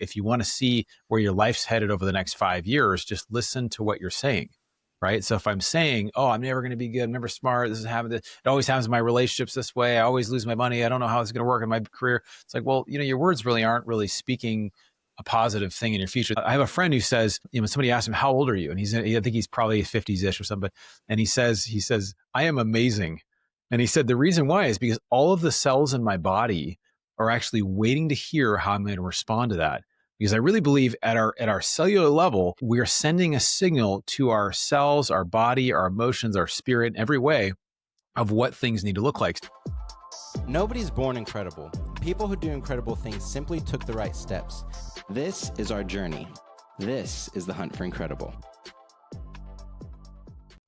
If you want to see where your life's headed over the next 5 years, just listen to what you're saying. Right. So if I'm saying, oh, I'm never going to be good, I'm never smart, this is happening, it always happens in my relationships this way, I always lose my money, I don't know how it's going to work in my career. It's like, well, your words really aren't really speaking a positive thing in your future. I have a friend who says, somebody asked him, how old are you? And I think he's probably 50s-ish or something. And he says, I am amazing. And he said, the reason why is because all of the cells in my body are actually waiting to hear how I'm going to respond to that. Because I really believe at our cellular level, we are sending a signal to our cells, our body, our emotions, our spirit, in every way of what things need to look like. Nobody's born incredible. People who do incredible things simply took the right steps. This is our journey. This is the hunt for incredible.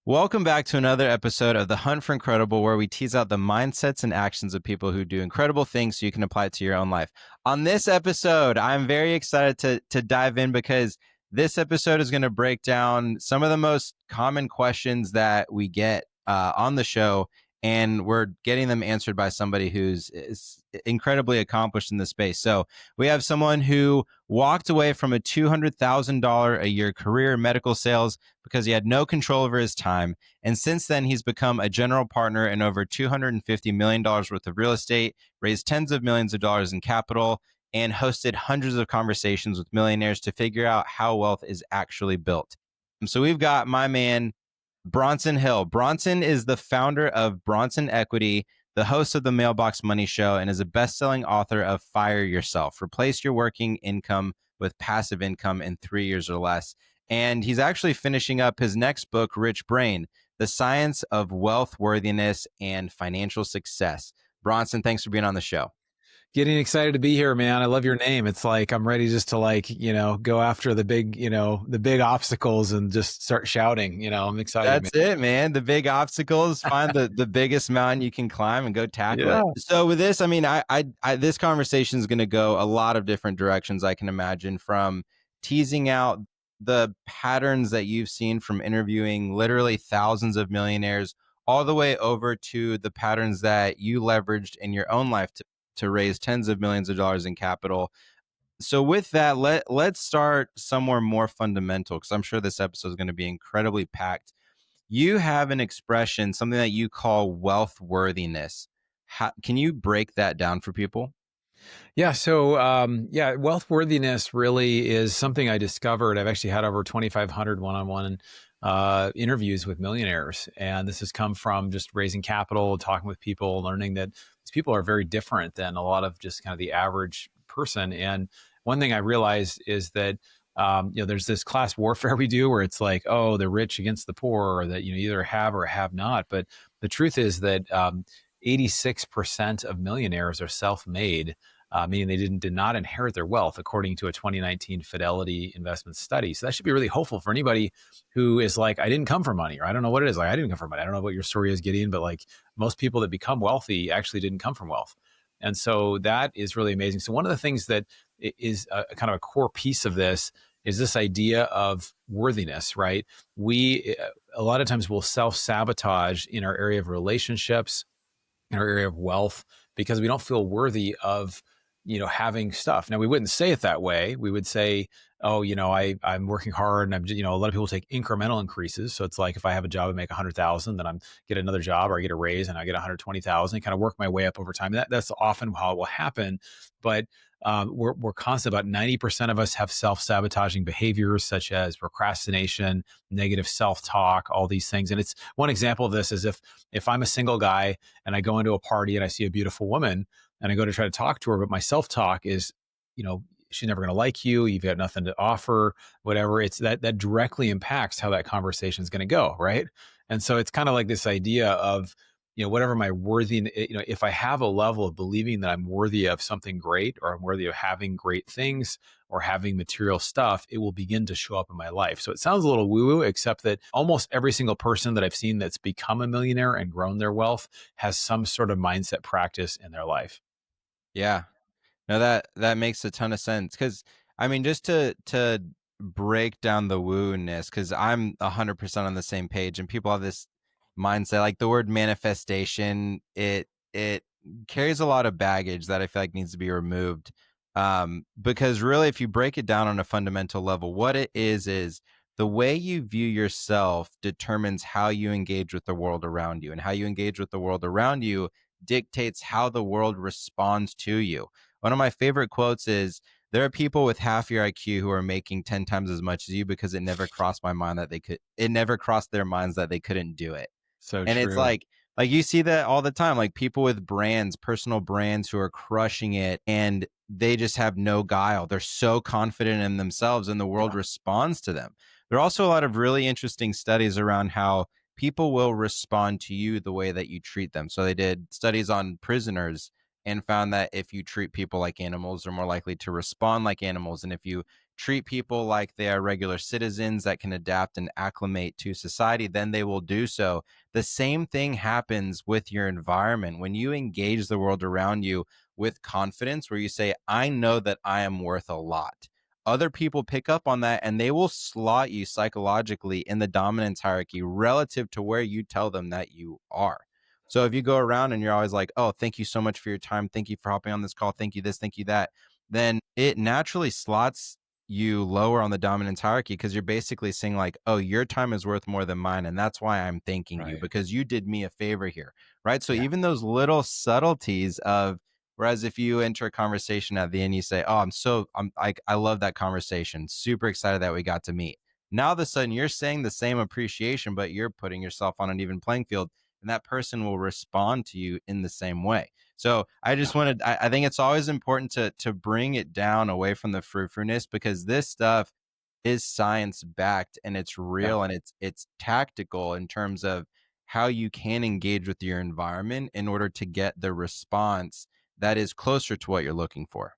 Welcome back to another episode of The Hunt for Incredible, where we tease out the mindsets and actions of people who do incredible things so you can apply it to your own life. On this episode, I'm very excited to dive in because this episode is going to break down some of the most common questions that we get on the show, and we're getting them answered by somebody who's incredibly accomplished in this space. So we have someone who walked away from a $200,000 a year career in medical sales because he had no control over his time. And since then, he's become a general partner in over $250 million worth of real estate, raised tens of millions of dollars in capital, and hosted hundreds of conversations with millionaires to figure out how wealth is actually built. So we've got my man, Bronson Hill. Bronson is the founder of Bronson Equity, the host of the Mailbox Money Show, and is a best-selling author of Fire Yourself: Replace Your Working Income with Passive Income in 3 years or less. And he's actually finishing up his next book, Rich Brain: The Science of Wealth, Worthiness, and Financial Success. Bronson, thanks for being on the show. Getting excited to be here, man. I love your name. It's like I'm ready just to go after the big obstacles and just start shouting. I'm excited. That's it, man. The big obstacles, find the biggest mountain you can climb and go tackle it. So with this, I mean, I this conversation is going to go a lot of different directions, I can imagine, from teasing out the patterns that you've seen from interviewing literally thousands of millionaires, all the way over to the patterns that you leveraged in your own life to raise tens of millions of dollars in capital. So with that, let's start somewhere more fundamental, because I'm sure this episode is going to be incredibly packed. You have an expression, something that you call wealth worthiness. Can you break that down for people? Yeah. So, wealth worthiness really is something I discovered. I've actually had over 2,500 one-on-one interviews with millionaires. And this has come from just raising capital, talking with people, learning that these people are very different than a lot of just kind of the average person. And one thing I realized is that there's this class warfare we do where it's like, oh, the rich against the poor, or that you either have or have not. But the truth is that 86% of millionaires are self-made, meaning they did not inherit their wealth, according to a 2019 Fidelity investment study. So that should be really hopeful for anybody who is like, I didn't come from money, or I don't know what it is. Like, I didn't come from money. I don't know what your story is, Gideon, but like most people that become wealthy actually didn't come from wealth. And so that is really amazing. So one of the things that is a kind of a core piece of this is this idea of worthiness, right? We, a lot of times will self-sabotage in our area of relationships, in our area of wealth, because we don't feel worthy of, having stuff. Now, we wouldn't say it that way. We would say, oh, I'm working hard, and a lot of people take incremental increases. So it's like, if I have a job and make 100,000, then I'm get another job, or I get a raise and I get 120,000, kind of work my way up over time. That's often how it will happen. But we're constant. About 90% of us have self-sabotaging behaviors, such as procrastination, negative self-talk, all these things. And it's one example of this is if I'm a single guy and I go into a party and I see a beautiful woman and I go to try to talk to her, but my self-talk is, she's never going to like you. You've got nothing to offer, whatever. It's that directly impacts how that conversation is going to go. Right. And so it's kind of like this idea of, whatever my worthy, if I have a level of believing that I'm worthy of something great, or I'm worthy of having great things, or having material stuff, it will begin to show up in my life. So it sounds a little woo-woo, except that almost every single person that I've seen that's become a millionaire and grown their wealth has some sort of mindset practice in their life. Yeah, no, that makes a ton of sense. Because I mean, just to break down the woo-ness, because I'm 100% on the same page, and people have this mindset, like the word manifestation, it carries a lot of baggage that I feel like needs to be removed. Because really, if you break it down on a fundamental level, what it is the way you view yourself determines how you engage with the world around you, and how you engage with the world around you dictates how the world responds to you. One of my favorite quotes is, there are people with half your IQ who are making 10 times as much as you because it never crossed their minds that they couldn't do it. So And it's true. like you see that all the time, like people with brands, personal brands who are crushing it and they just have no guile. They're so confident in themselves and the world Yeah. responds to them. There are also a lot of really interesting studies around how people will respond to you the way that you treat them. So they did studies on prisoners and found that if you treat people like animals, they're more likely to respond like animals. And if you treat people like they are regular citizens that can adapt and acclimate to society, then they will do so. The same thing happens with your environment. When you engage the world around you with confidence, where you say, I know that I am worth a lot, other people pick up on that and they will slot you psychologically in the dominance hierarchy relative to where you tell them that you are. So if you go around and you're always like, oh, thank you so much for your time, thank you for hopping on this call, thank you this, thank you that, then it naturally slots you lower on the dominance hierarchy, because you're basically saying like, oh, your time is worth more than mine, and that's why I'm thanking you, Right. because you did me a favor here, right? So Yeah. even those little subtleties of, whereas if you enter a conversation at the end, you say, oh, I love that conversation, super excited that we got to meet. Now all of a sudden you're saying the same appreciation, but you're putting yourself on an even playing field, and that person will respond to you in the same way. So I Yeah. just wanted, I think it's always important to bring it down away from the frou-frou-ness, because this stuff is science backed and it's Yeah. real and it's tactical in terms of how you can engage with your environment in order to get the response that is closer to what you're looking for.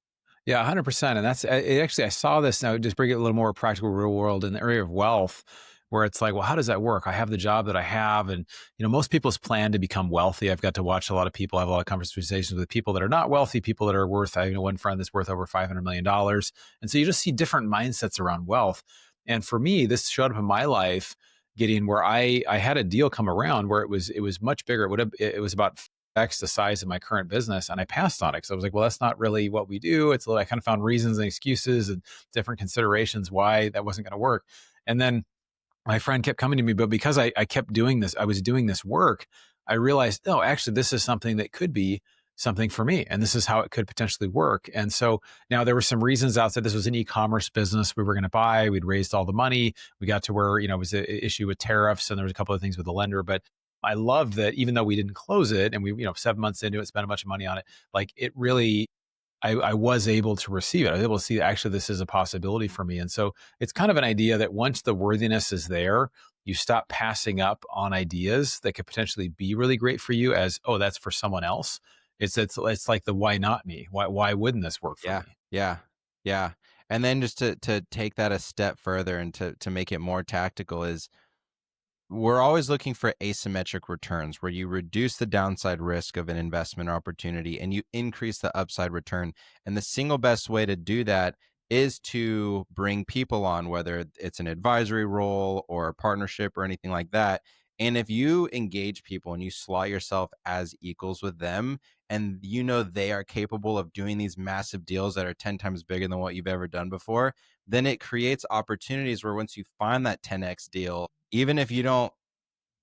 Yeah, 100%. And that's it. Actually, I saw this now, just bring it a little more practical, real world in the area of wealth, where it's like, well, how does that work? I have the job that I have. And, most people's plan to become wealthy. I've got to watch a lot of people, have a lot of conversations with people that are not wealthy, people that are worth, I know one friend that's worth over $500 million. And so you just see different mindsets around wealth. And for me, this showed up in my life getting where I had a deal come around where it was much bigger. It was about X the size of my current business, and I passed on it because I was like, well, that's not really what we do. I kind of found reasons and excuses and different considerations why that wasn't going to work. And then my friend kept coming to me, but because I kept doing this, I was doing this work, I realized, no, actually, this is something that could be something for me. And this is how it could potentially work. And so now there were some reasons outside. This was an e-commerce business we were going to buy. We'd raised all the money. We got to where, it was an issue with tariffs and there was a couple of things with the lender. But I loved that even though we didn't close it and we, 7 months into it, spent a bunch of money on it, like it really I was able to receive it. I was able to see actually this is a possibility for me. And so it's kind of an idea that once the worthiness is there, you stop passing up on ideas that could potentially be really great for you as, oh, that's for someone else. It's like the why not me? Why wouldn't this work for Yeah. me? Yeah. Yeah. And then just to take that a step further and to make it more tactical is, we're always looking for asymmetric returns where you reduce the downside risk of an investment opportunity and you increase the upside return. And the single best way to do that is to bring people on, whether it's an advisory role or a partnership or anything like that. And if you engage people and you slot yourself as equals with them, and they are capable of doing these massive deals that are 10 times bigger than what you've ever done before, then it creates opportunities where once you find that 10x deal, even if you don't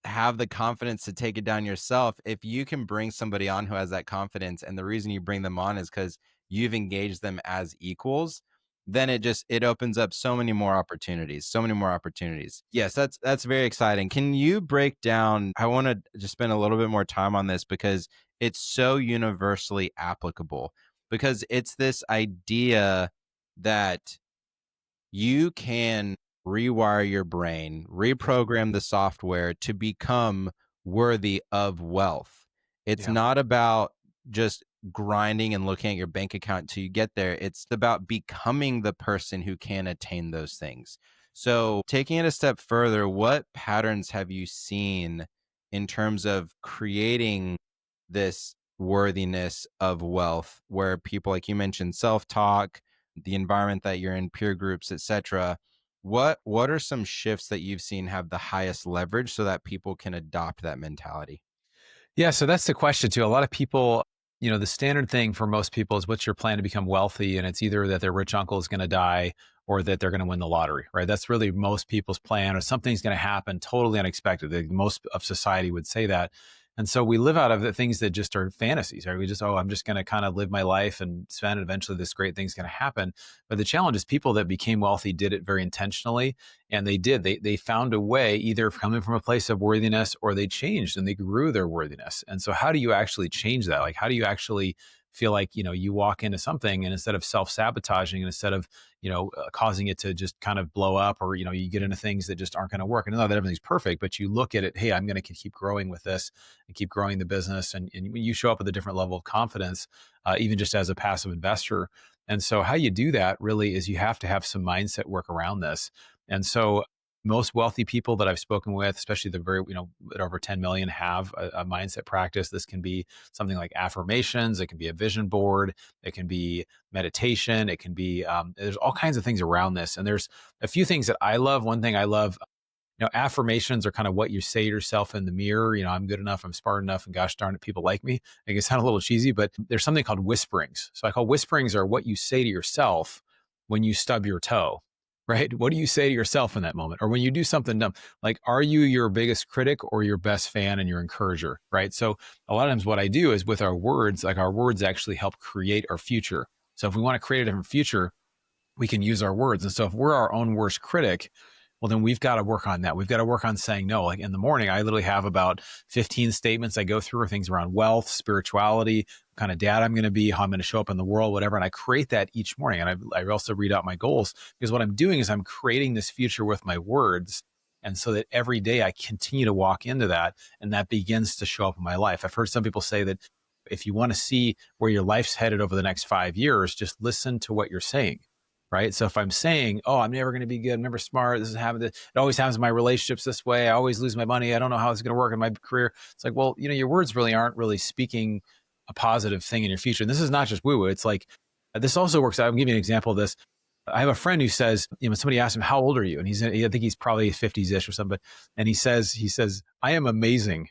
have the confidence to take it down yourself, if you can bring somebody on who has that confidence, and the reason you bring them on is because you've engaged them as equals, then it opens up so many more opportunities, so many more opportunities. Yes, that's very exciting. Can you break down, I want to just spend a little bit more time on this because it's so universally applicable, because it's this idea that you can rewire your brain, reprogram the software to become worthy of wealth. It's Yeah. not about just grinding and looking at your bank account until you get there. It's about becoming the person who can attain those things. So, taking it a step further, what patterns have you seen in terms of creating this worthiness of wealth, where people, like you mentioned, self-talk, the environment that you're in, peer groups, etc. What are some shifts that you've seen have the highest leverage so that people can adopt that mentality? Yeah, so that's the question too. A lot of people the standard thing for most people is what's your plan to become wealthy? And it's either that their rich uncle is going to die or that they're going to win the lottery, right? That's really most people's plan, or something's going to happen totally unexpected. Most of society would say that. And so we live out of the things that just are fantasies, right? We just, oh, I'm just going to kind of live my life and spend, and eventually this great thing's going to happen. But the challenge is people that became wealthy did it very intentionally. And they found a way, either coming from a place of worthiness, or they changed and they grew their worthiness. And so how do you actually change that? Like, how do you actually feel like, you walk into something, and instead of self-sabotaging, and instead of, causing it to just kind of blow up, or, you get into things that just aren't going to work. And not that everything's perfect, but you look at it, hey, I'm going to keep growing with this and keep growing the business. And you show up with a different level of confidence, even just as a passive investor. And so how you do that really is you have to have some mindset work around this. And so most wealthy people that I've spoken with, especially the very, at over 10 million, have a mindset practice. This can be something like affirmations. It can be a vision board. It can be meditation. It can be, there's all kinds of things around this. And there's a few things that I love. One thing I love, affirmations are kind of what you say to yourself in the mirror. I'm good enough, I'm smart enough, and gosh darn it, people like me. I guess sound a little cheesy, but there's something called whisperings. So I call whisperings are what you say to yourself when you stub your toe, right? What do you say to yourself in that moment? Or when you do something dumb, like, are you your biggest critic or your best fan and your encourager, right? So a lot of times what I do is with our words, like our words actually help create our future. So if we want to create a different future, we can use our words. And so if we're our own worst critic, well, then we've got to work on that. We've got to work on saying no. Like in the morning, I literally have about 15 statements I go through, or things around wealth, spirituality, what kind of dad I'm going to be, how I'm going to show up in the world, whatever. And I create that each morning. And I also read out my goals, because what I'm doing is I'm creating this future with my words. And so that every day I continue to walk into that, and that begins to show up in my life. I've heard some people say that if you want to see where your life's headed over the next 5 years, just listen to what you're saying. Right. So if I'm saying, oh, I'm never going to be good, I'm never smart, this is happening, it always happens in my relationships this way, I always lose my money, I don't know how it's going to work in my career. It's like, well, your words really aren't really speaking a positive thing in your future. And this is not just woo woo. It's like, this also works out. I'll give you an example of this. I have a friend who says, somebody asked him, how old are you? And I think he's probably 50s ish or something. And he says, I am amazing.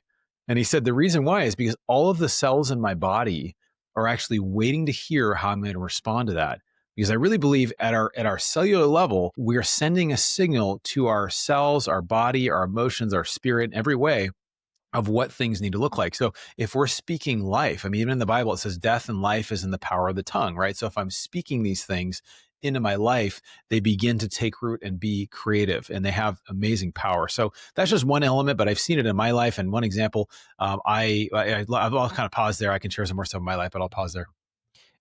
And he said, the reason why is because all of the cells in my body are actually waiting to hear how I'm going to respond to that. Because I really believe at our cellular level, we're sending a signal to our cells, our body, our emotions, our spirit, in every way, of what things need to look like. So if we're speaking life, I mean, even in the Bible, it says death and life is in the power of the tongue, right? So if I'm speaking these things into my life, they begin to take root and be creative, and they have amazing power. So that's just one element, but I've seen it in my life. And one example, I'll kind of pause there. I can share some more stuff in my life, but I'll pause there.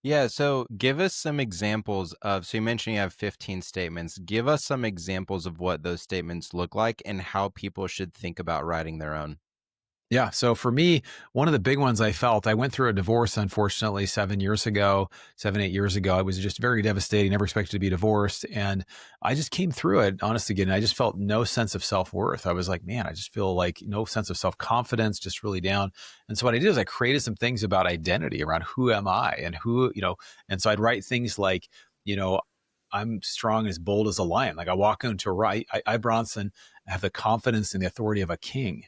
Yeah, so give us some examples of, so you mentioned you have 15 statements. Give us some examples of what those statements look like and how people should think about writing their own. Yeah. So for me, one of the big ones I went through a divorce, unfortunately, 7 years ago, 8 years ago. It was just very devastating. Never expected to be divorced. And I just came through it, honestly, again. I just felt no sense of self-worth. I was like, man, I just feel like no sense of self-confidence, just really down. And so what I did is I created some things about identity, around who am I, and and so I'd write things like, you know, I'm strong, as bold as a lion. Like I walk into a right, Bronson, have the confidence and the authority of a king,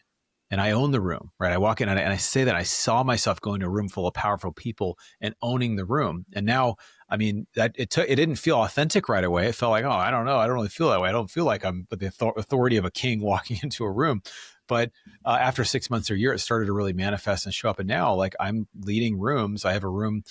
and I own the room, right? I walk in and I say that I saw myself going to a room full of powerful people and owning the room. And now, I mean, that it didn't feel authentic right away. It felt like, oh, I don't know. I don't really feel that way. I don't feel like I'm with the authority of a king walking into a room. But after 6 months or a year, it started to really manifest and show up. And now, like, I'm leading rooms. I have a room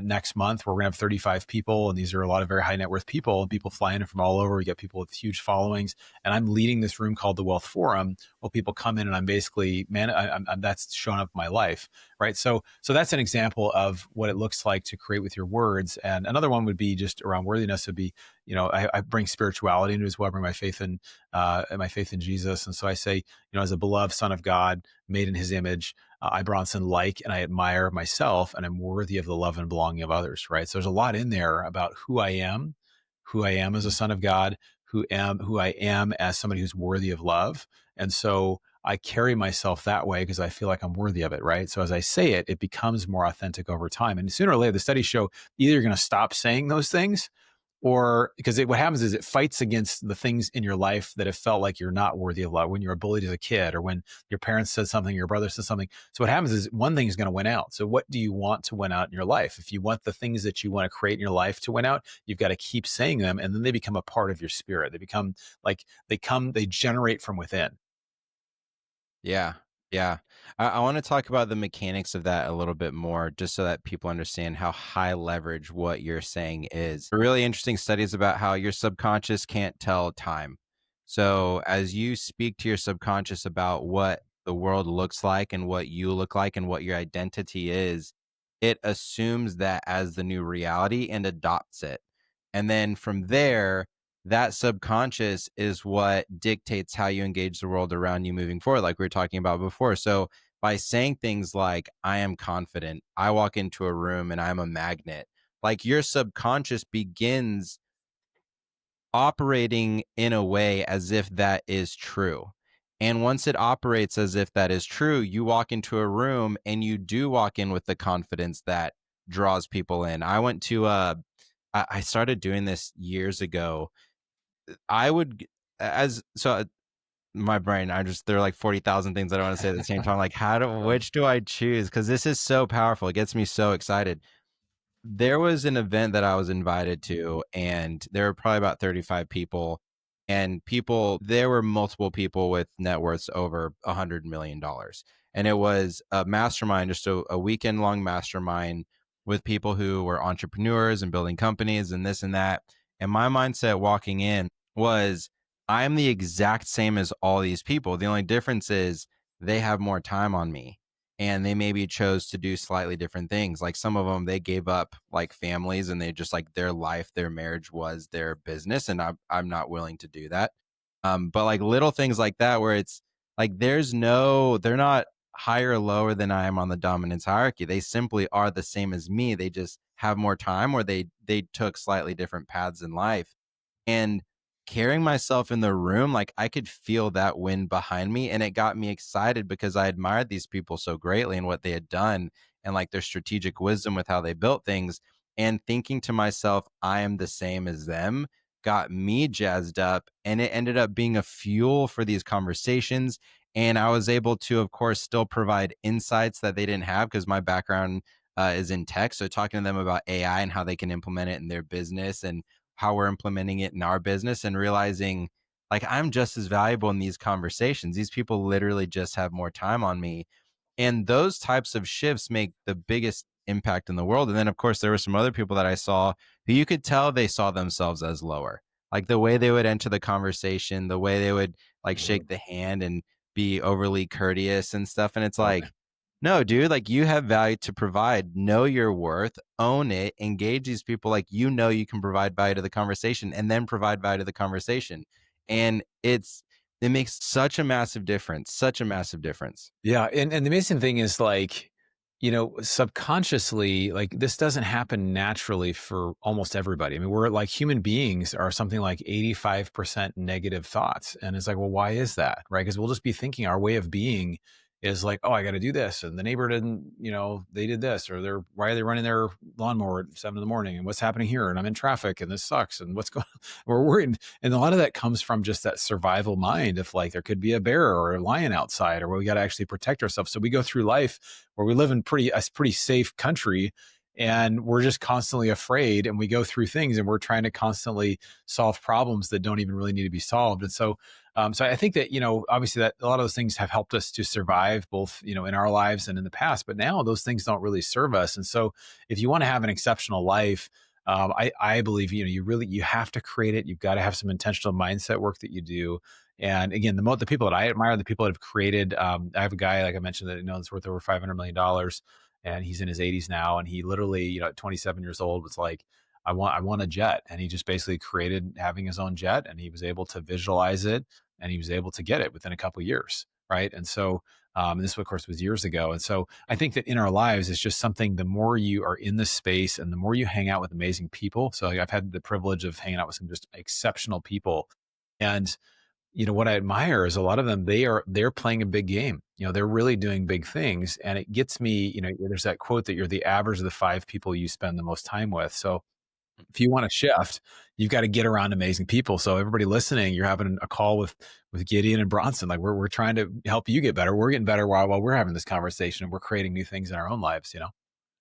next month where we're going to have 35 people. And these are a lot of very high net worth people, and people flying in from all over. We get people with huge followings. And I'm leading this room called the Wealth Forum, where people come in, and I'm basically, that's showing up in my life. Right. So that's an example of what it looks like to create with your words. And another one would be just around worthiness would be, I bring spirituality into it as well. I bring my faith in Jesus. And so I say, as a beloved son of God, made in his image, I, Bronson, like and I admire myself, and I'm worthy of the love and belonging of others, right? So there's a lot in there about who I am as a son of God, who I am as somebody who's worthy of love. And so I carry myself that way because I feel like I'm worthy of it, right? So as I say it, it becomes more authentic over time. And sooner or later, the studies show either you're going to stop saying those things, or because what happens is it fights against the things in your life that have felt like you're not worthy of love, when you were bullied as a kid, or when your parents said something, your brother said something. So what happens is one thing is going to win out. So what do you want to win out in your life? If you want the things that you want to create in your life to win out, you've got to keep saying them, and then they become a part of your spirit. They become like they generate from within. Yeah. Yeah. I want to talk about the mechanics of that a little bit more, just so that people understand how high leverage what you're saying is. Really interesting studies about how your subconscious can't tell time. So, as you speak to your subconscious about what the world looks like and what you look like and what your identity is, it assumes that as the new reality and adopts it. And then from there, that subconscious is what dictates how you engage the world around you moving forward, like we were talking about before. So by saying things like, I am confident, I walk into a room and I'm a magnet, like your subconscious begins operating in a way as if that is true. And once it operates as if that is true, you walk into a room and you do walk in with the confidence that draws people in. I started doing this years ago. I would as so my brain, there are like 40,000 things I don't want to say at the same time. Like, which do I choose? Because this is so powerful. It gets me so excited. There was an event that I was invited to, and there were probably about 35 people. And there were multiple people with net worths over $100 million. And it was a mastermind, just a weekend long mastermind with people who were entrepreneurs and building companies and this and that. And my mindset walking in was, I'm the exact same as all these people. The only difference is they have more time on me, and they maybe chose to do slightly different things. Like some of them, they gave up like families, and they just like their life, their marriage was their business. And I'm not willing to do that. But like little things like that, where it's like, they're not higher or lower than I am on the dominance hierarchy. They simply are the same as me. They just have more time, or they took slightly different paths in life. And carrying myself in the room, like I could feel that wind behind me, and it got me excited because I admired these people so greatly and what they had done, and like their strategic wisdom with how they built things. And thinking to myself, I am the same as them, got me jazzed up, and it ended up being a fuel for these conversations. And I was able to, of course, still provide insights that they didn't have, because my background is in tech. So talking to them about AI and how they can implement it in their business, and how we're implementing it in our business, and realizing like I'm just as valuable in these conversations. These people literally just have more time on me. And those types of shifts make the biggest impact in the world. And then, of course, there were some other people that I saw who you could tell they saw themselves as lower. Like the way they would enter the conversation, the way they would like shake the hand and be overly courteous and stuff. And it's like, no, dude, like you have value to provide. Know your worth, own it, engage these people like you can provide value to the conversation, and then provide value to the conversation. And it makes such a massive difference, such a massive difference. Yeah, and the amazing thing is like, subconsciously, like this doesn't happen naturally for almost everybody. I mean, we're like human beings are something like 85% negative thoughts. And it's like, well, why is that? Right? Because we'll just be thinking our way of being is like, oh, I got to do this. And the neighbor didn't, they did this, or why are they running their lawnmower at 7 in the morning? And what's happening here? And I'm in traffic and this sucks. And what's going on? We're worried. And a lot of that comes from just that survival mind of like, there could be a bear or a lion outside, or we got to actually protect ourselves. So we go through life where we live in a pretty safe country, and we're just constantly afraid, and we go through things and we're trying to constantly solve problems that don't even really need to be solved. And so I think that, obviously that a lot of those things have helped us to survive both, in our lives and in the past, but now those things don't really serve us. And so if you want to have an exceptional life, I believe, you have to create it. You've got to have some intentional mindset work that you do. And again, the people that I admire are the people that have created. I have a guy, like I mentioned, that that's worth over $500 million, and he's in his 80s now. And he literally, at 27 years old, was like, I want a jet, and he just basically created having his own jet, and he was able to visualize it, and he was able to get it within a couple of years, right? And so, and this, of course, was years ago. And so I think that in our lives, it's just something, the more you are in this space and the more you hang out with amazing people. So like, I've had the privilege of hanging out with some just exceptional people. And, what I admire is a lot of them, they're playing a big game. They're really doing big things. And it gets me, there's that quote that you're the average of the five people you spend the most time with. So If you want to shift, you've got to get around amazing people. So everybody listening, you're having a call with Gideon and Bronson. Like we're trying to help you get better. We're getting better while we're having this conversation, and we're creating new things in our own lives.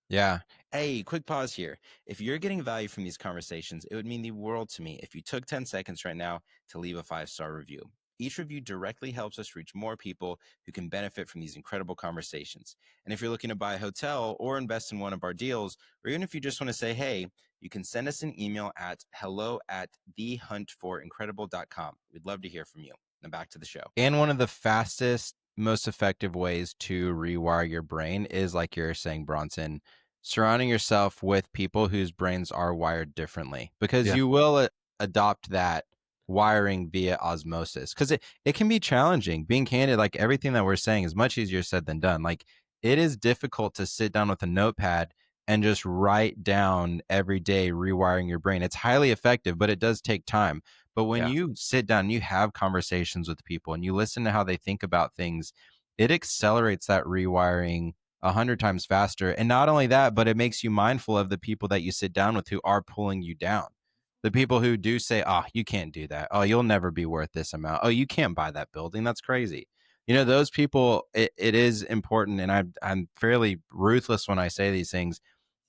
Yeah. Hey, quick pause here. If you're getting value from these conversations, it would mean the world to me if you took 10 seconds right now to leave a 5-star review. Each review directly helps us reach more people who can benefit from these incredible conversations. And if you're looking to buy a hotel or invest in one of our deals, or even if you just want to say, hey, you can send us an email at hello@thehuntforincredible.com. We'd love to hear from you. Now back to the show. And one of the fastest, most effective ways to rewire your brain is, like you're saying, Bronson, surrounding yourself with people whose brains are wired differently, because Yeah. you will adopt that wiring via osmosis, because it can be challenging. Being candid, like everything that we're saying is much easier said than done. Like it is difficult to sit down with a notepad and just write down every day rewiring your brain. It's highly effective, but it does take time. But when Yeah. you sit down and you have conversations with people and you listen to how they think about things, it accelerates that rewiring 100 times faster. And not only that, but it makes you mindful of the people that you sit down with who are pulling you down. The people who do say, oh, you can't do that. Oh, you'll never be worth this amount. Oh, you can't buy that building. That's crazy. Those people, it is important. And I'm fairly ruthless when I say these things.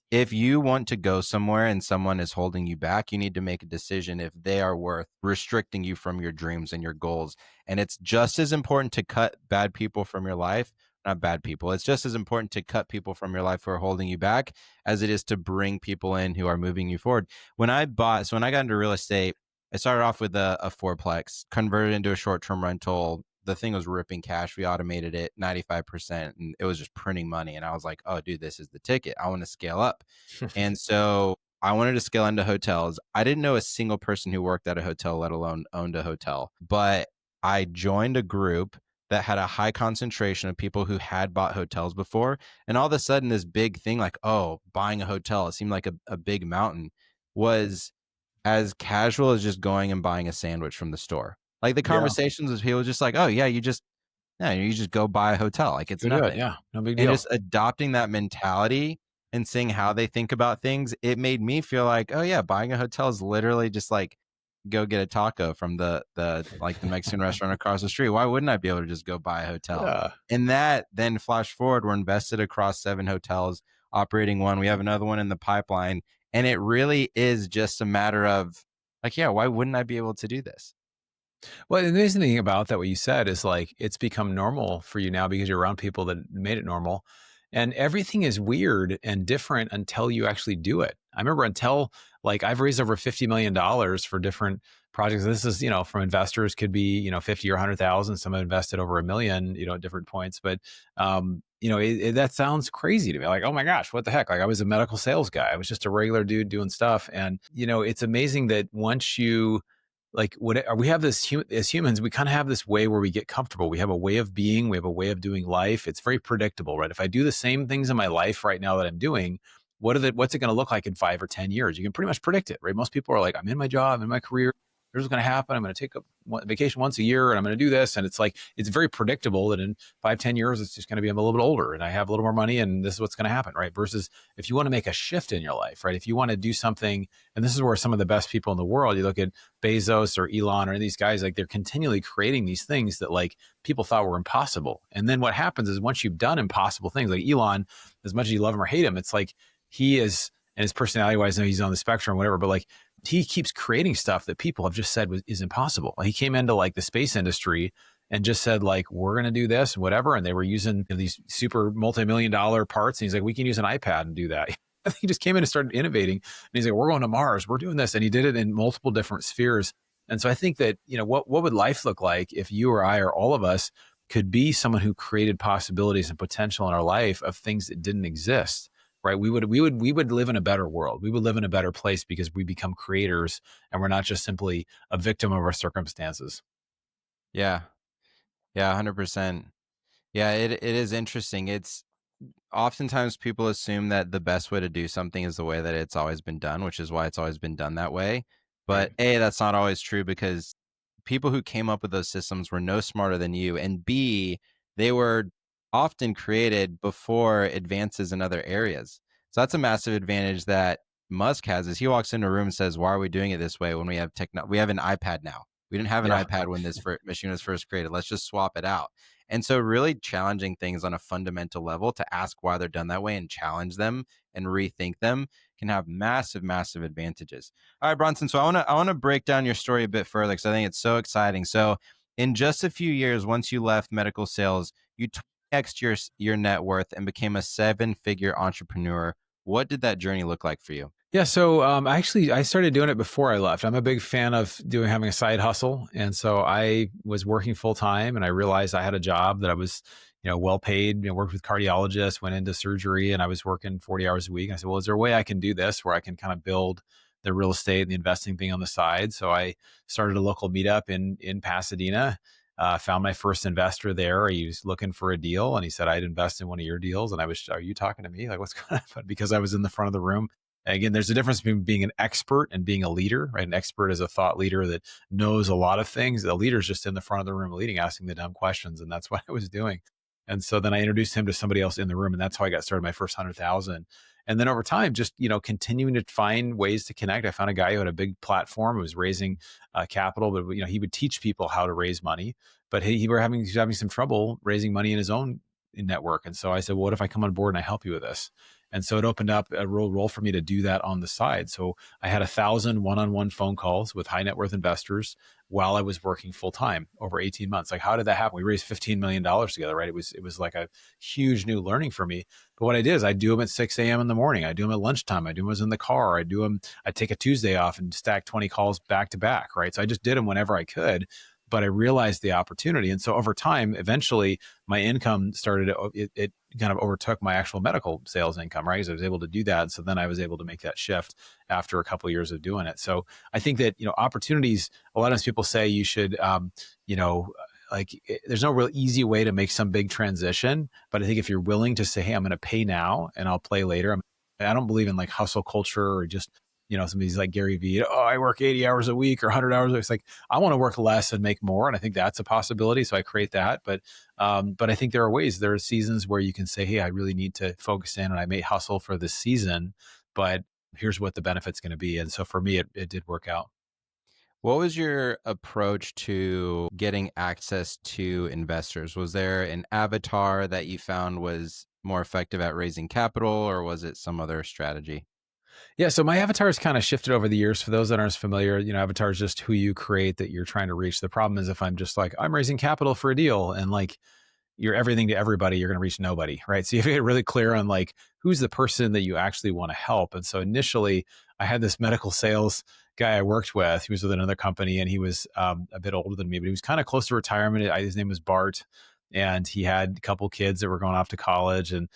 If you want to go somewhere and someone is holding you back, you need to make a decision if they are worth restricting you from your dreams and your goals. And it's just as important to cut bad people from your life, not bad people. It's just as important to cut people from your life who are holding you back as it is to bring people in who are moving you forward. When I got into real estate, I started off with a fourplex, converted into a short-term rental. The thing was ripping cash. We automated it 95%, and it was just printing money. And I was like, oh, dude, this is the ticket. I want to scale up. And so I wanted to scale into hotels. I didn't know a single person who worked at a hotel, let alone owned a hotel. But I joined a group that had a high concentration of people who had bought hotels before. And all of a sudden, this big thing like, oh, buying a hotel, it seemed like a big mountain, was as casual as just going and buying a sandwich from the store. Like the Yeah. conversations with people just like, oh yeah, you just go buy a hotel. Like it's Go do it. nothing. Yeah. No big And deal. just adopting that mentality and seeing how they think about things, it made me feel like, oh yeah, buying a hotel is literally just like go get a taco from the Mexican restaurant across the street. Why wouldn't I be able to just go buy a hotel? Yeah. And that then flash forward, we're invested across 7 hotels, operating one. We have another one in the pipeline. And it really is just a matter of like, yeah, why wouldn't I be able to do this? Well, the amazing thing about that, what you said, is like it's become normal for you now because you're around people that made it normal. And everything is weird and different until you actually do it. I remember until like I've raised over $50 million for different projects. This is, from investors could be, 50 or 100,000. Some have invested over 1 million, at different points. But, that sounds crazy to me. Like, oh my gosh, what the heck? Like I was a medical sales guy. I was just a regular dude doing stuff. And, it's amazing that once you, like what we have this as humans, we kind of have this way where we get comfortable. We have a way of being, we have a way of doing life. It's very predictable, right? If I do the same things in my life right now that I'm doing, what's it going to look like in 5 or 10 years? You can pretty much predict it, right? Most people are like, I'm in my job, I'm in my career. Here's what's going to happen. I'm going to take a vacation once a year and I'm going to do this. And it's like, it's very predictable that in 5, 10 years, it's just going to be, I'm a little bit older and I have a little more money and this is what's going to happen, right? Versus if you want to make a shift in your life, right? If you want to do something, and this is where some of the best people in the world, you look at Bezos or Elon or these guys, like they're continually creating these things that like people thought were impossible. And then what happens is once you've done impossible things, like Elon, as much as you love him or hate him, it's like he is, and his personality wise, I know he's on the spectrum, whatever, but like he keeps creating stuff that people have just said is impossible. He came into like the space industry and just said like, we're going to do this, whatever. And they were using these super multi-million-dollar parts. And he's like, we can use an iPad and do that. He just came in and started innovating. And he's like, we're going to Mars. We're doing this. And he did it in multiple different spheres. And so I think that, what would life look like if you or I or all of us could be someone who created possibilities and potential in our life of things that didn't exist, right? We would live in a better world. We would live in a better place because we become creators and we're not just simply a victim of our circumstances. Yeah. Yeah, 100%. Yeah, it is interesting. It's oftentimes people assume that the best way to do something is the way that it's always been done, which is why it's always been done that way. Right. But A, that's not always true, because people who came up with those systems were no smarter than you. And B, they were often created before advances in other areas. So that's a massive advantage that Musk has is he walks into a room and says, "Why are we doing it this way when we have we have an iPad now? We didn't have an Yeah. iPad when this machine was first created. Let's just swap it out." And so, really challenging things on a fundamental level to ask why they're done that way and challenge them and rethink them can have massive, massive advantages. All right, Bronson. So I want to break down your story a bit further because I think it's so exciting. So, in just a few years, once you left medical sales, you 10x your net worth and became a seven-figure entrepreneur. What did that journey look like for you? Yeah, so actually, I started doing it before I left. I'm a big fan of having a side hustle, and so I was working full time, and I realized I had a job that I was, well paid. Worked with cardiologists, went into surgery, and I was working 40 hours a week. And I said, well, is there a way I can do this where I can kind of build the real estate and the investing thing on the side? So I started a local meetup in Pasadena. Found my first investor there. He was looking for a deal, and he said I'd invest in one of your deals. And I was, are you talking to me? Like, what's going on? Because I was in the front of the room. Again, there's a difference between being an expert and being a leader, right? An expert is a thought leader that knows a lot of things. The leader is just in the front of the room leading, asking the dumb questions. And that's what I was doing. And so then I introduced him to somebody else in the room. And that's how I got started my first 100,000. And then over time, just, continuing to find ways to connect. I found a guy who had a big platform, who was raising capital, but, he would teach people how to raise money, but he was having some trouble raising money in his own network. And so I said, well, what if I come on board and I help you with this? And so it opened up a real role for me to do that on the side. So I had 1,000 one-on-one phone calls with high net worth investors while I was working full time over 18 months. Like, how did that happen? We raised $15 million together, right? It was like a huge new learning for me. But what I did is I do them at 6 a.m. in the morning. I do them at lunchtime. I do them in the car. I take a Tuesday off and stack 20 calls back to back, right? So I just did them whenever I could. But I realized the opportunity. And so over time, eventually my income it kind of overtook my actual medical sales income, right? Because I was able to do that. And so then I was able to make that shift after a couple of years of doing it. So I think that, opportunities, a lot of times people say you should, you know, there's no real easy way to make some big transition. But I think if you're willing to say, hey, I'm going to pay now and I'll play later. I don't believe in like hustle culture or just, some of these like Gary Vee, oh, I work 80 hours a week or 100 hours a week. It's like, I want to work less and make more. And I think that's a possibility. So I create that. But I think there are seasons where you can say, hey, I really need to focus in and I may hustle for this season, but here's what the benefit's going to be. And so for me, it did work out. What was your approach to getting access to investors? Was there an avatar that you found was more effective at raising capital, or was it some other strategy? Yeah, so my avatar has kind of shifted over the years. For those that aren't familiar, avatar is just who you create that you're trying to reach. The problem is if I'm just like, I'm raising capital for a deal and like you're everything to everybody, you're going to reach nobody, right? So you have to get really clear on like who's the person that you actually want to help. And so initially, I had this medical sales guy I worked with. He was with another company, and he was a bit older than me, but he was kind of close to retirement. His name was Bart, and he had a couple kids that were going off to college. And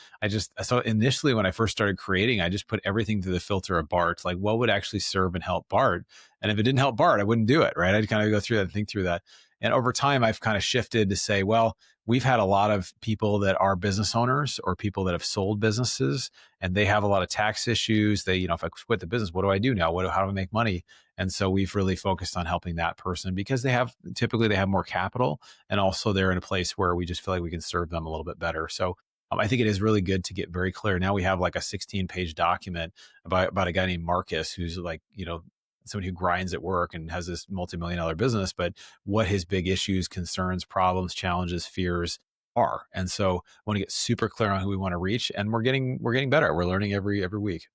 so initially when I first started creating, I just put everything through the filter of Bart, like what would actually serve and help Bart. And if it didn't help Bart, I wouldn't do it, right? I'd kind of go through that and think through that. And over time, I've kind of shifted to say, well, we've had a lot of people that are business owners or people that have sold businesses, and they have a lot of tax issues. They, if I quit the business, what do I do now? How do I make money? And so we've really focused on helping that person because typically they have more capital, and also they're in a place where we just feel like we can serve them a little bit better. So I think it is really good to get very clear. Now we have like a 16-page document about a guy named Marcus, who's like, somebody who grinds at work and has this multi-million-dollar business, but what his big issues, concerns, problems, challenges, fears are. And so I want to get super clear on who we want to reach, and we're getting better. We're learning every week.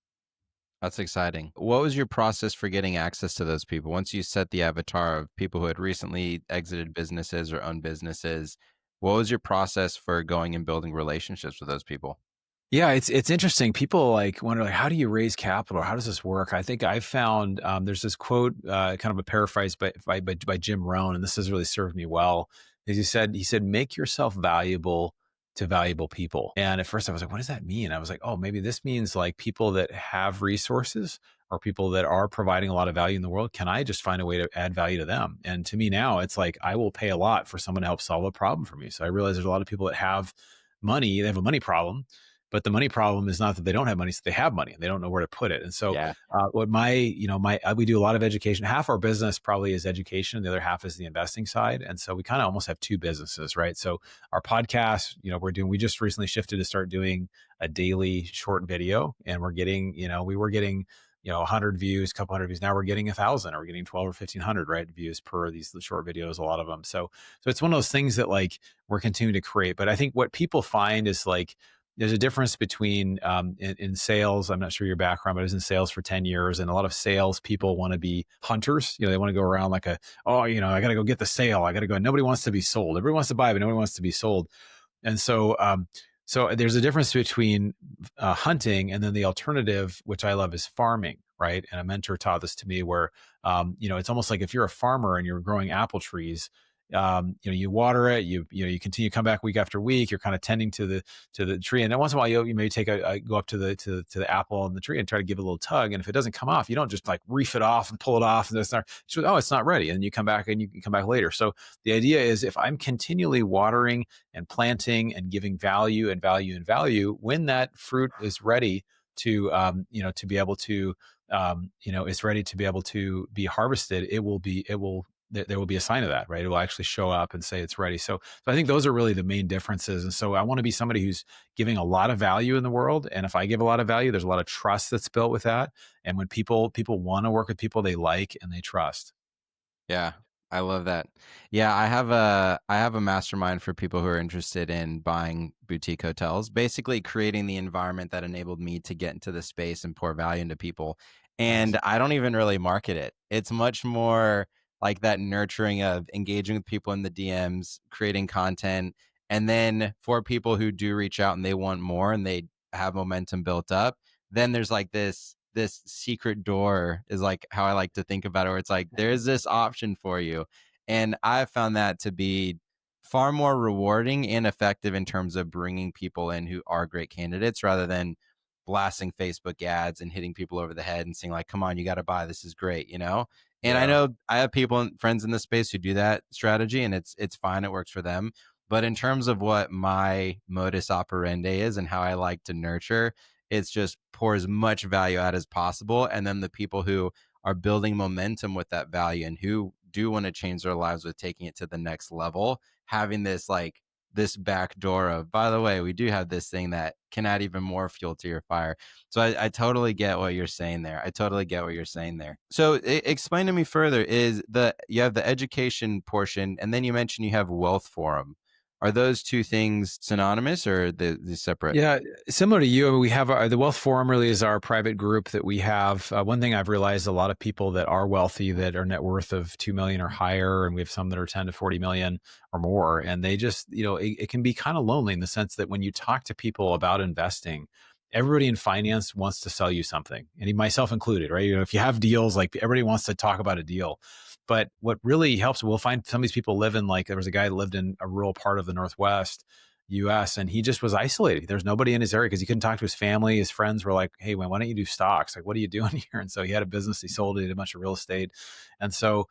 That's exciting. What was your process for getting access to those people? Once you set the avatar of people who had recently exited businesses or owned businesses, what was your process for going and building relationships with those people? Yeah, it's interesting. People like wonder like, how do you raise capital? How does this work? I think I found there's this quote, kind of a paraphrase by Jim Rohn, and this has really served me well. Is he said, make yourself valuable to valuable people. And at first I was like, what does that mean? I was like, oh, maybe this means like people that have resources or people that are providing a lot of value in the world. Can I just find a way to add value to them? And to me now, it's like I will pay a lot for someone to help solve a problem for me. So I realize there's a lot of people that have money, they have a money problem, but the money problem is not that they don't have money, so they have money and they don't know where to put it. And so, Yeah. we do a lot of education. Half our business probably is education, and the other half is the investing side. And so we kind of almost have two businesses, right? So our podcast, we just recently shifted to start doing a daily short video, and we were getting 100 views, a couple hundred views. Now we're getting 1,000, or we're getting 12 or 1,500, right, views per these short videos, a lot of them. So it's one of those things that like we're continuing to create. But I think what people find is like there's a difference between in sales. I'm not sure your background, but I was in sales for 10 years, and a lot of sales people want to be hunters. They want to go around like I got to go get the sale. I got to go. Nobody wants to be sold. Everybody wants to buy, but nobody wants to be sold. And so there's a difference between hunting, and then the alternative, which I love, is farming, right? And a mentor taught this to me, where it's almost like if you're a farmer and you're growing apple trees. You water it, you continue to come back week after week. You're kind of tending to the tree, and then once in a while you maybe take go up to the apple on the tree and try to give it a little tug. And if it doesn't come off, you don't just like reef it off and pull it off, and it's not ready, and you come back and you can come back later. So the idea is, if I'm continually watering and planting and giving value and value and value, when that fruit is ready to to be able to it's ready to be able to be harvested, there will be a sign of that, right? It will actually show up and say it's ready. So I think those are really the main differences. And so I want to be somebody who's giving a lot of value in the world. And if I give a lot of value, there's a lot of trust that's built with that. And when people want to work with people they like and they trust. Yeah, I love that. Yeah, I have a mastermind for people who are interested in buying boutique hotels, basically creating the environment that enabled me to get into the space and pour value into people. Nice. And I don't even really market it. It's much more like that nurturing of engaging with people in the DMs, creating content, and then for people who do reach out and they want more and they have momentum built up, then there's like this secret door, is like how I like to think about it, where it's like there's this option for you. And I found that to be far more rewarding and effective in terms of bringing people in who are great candidates, rather than blasting Facebook ads and hitting people over the head and saying like, come on, you got to buy, this is great. And I Yeah. know I have people and friends in the space who do that strategy, and it's fine, it works for them. But in terms of what my modus operandi is and how I like to nurture, it's just pour as much value out as possible. And then the people who are building momentum with that value and who do want to change their lives with taking it to the next level, having this back door of, by the way, we do have this thing that can add even more fuel to your fire. So I totally get what you're saying there. So explain to me further, you have the education portion, and then you mentioned you have Wealth Forum. Are those two things synonymous, or the separate? Yeah, similar to you, we have the Wealth Forum really is our private group that we have. One thing I've realized, a lot of people that are wealthy, that are net worth of 2 million or higher, and we have some that are 10 to 40 million or more, and they just, it can be kind of lonely in the sense that when you talk to people about investing, everybody in finance wants to sell you something, and myself included, right? If you have deals, like everybody wants to talk about a deal. But what really helps, we'll find some of these people live in, like, there was a guy that lived in a rural part of the Northwest US, and he just was isolated. There's nobody in his area because he couldn't talk to his family. His friends were like, "Hey, man, why don't you do stocks? Like, what are you doing here?" And so he had a business. He sold it, he did a bunch of real estate. And so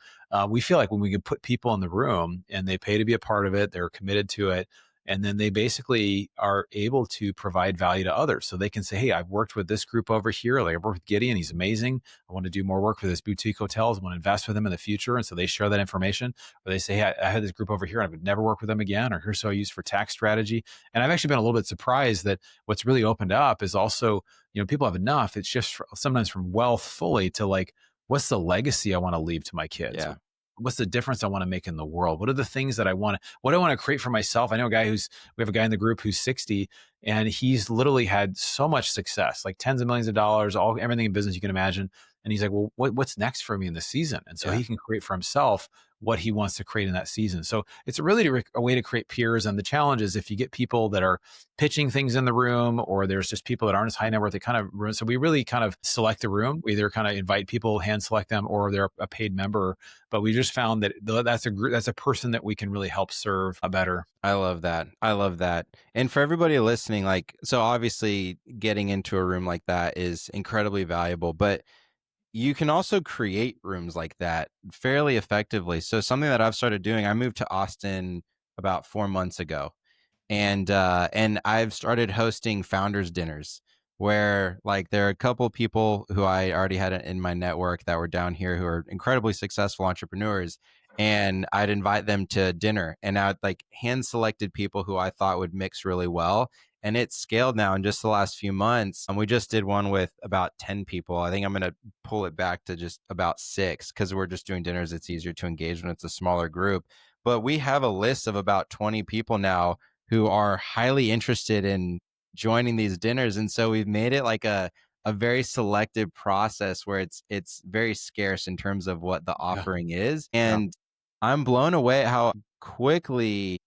we feel like when we can put people in the room and they pay to be a part of it, they're committed to it, and then they basically are able to provide value to others. So they can say, "Hey, I've worked with this group over here. Like, I've worked with Gideon. He's amazing. I want to do more work for this boutique hotels. I want to invest with them in the future." And so they share that information. Or they say, "Hey, I had this group over here and I would never work with them again." Or, "Here's what I use for tax strategy." And I've actually been a little bit surprised that what's really opened up is also, people have enough. It's just sometimes from wealth fully to like, what's the legacy I want to leave to my kids? Yeah. What's the difference I want to make in the world? What are the things that what do I want to create for myself? I know we have a guy in the group who's 60, and he's literally had so much success, like tens of millions of dollars, everything in business you can imagine. And he's like, well, what's next for me in the season? And so Yeah. he can create for himself what he wants to create in that season. So it's really a way to create peers. And the challenge is, if you get people that are pitching things in the room, or there's just people that aren't as high net worth, they kind of ruin. So we really kind of select the room. We either kind of invite people, hand select them, or they're a paid member. But we just found that that's a person that we can really help serve better. I love that. I love that. And for everybody listening, like, so obviously getting into a room like that is incredibly valuable, but you can also create rooms like that fairly effectively. So something that I've started doing, I moved to Austin about 4 months ago, and I've started hosting founders dinners, where like there are a couple people who I already had in my network that were down here who are incredibly successful entrepreneurs, and I'd invite them to dinner, and I'd like hand selected people who I thought would mix really well. And it's scaled now in just the last few months. And we just did one with about 10 people. I think I'm going to pull it back to just about 6 because we're just doing dinners. It's easier to engage when it's a smaller group. But we have a list of about 20 people now who are highly interested in joining these dinners. And so we've made it like a very selective process where it's very scarce in terms of what the Yeah. offering is. Yeah. And I'm blown away at how quickly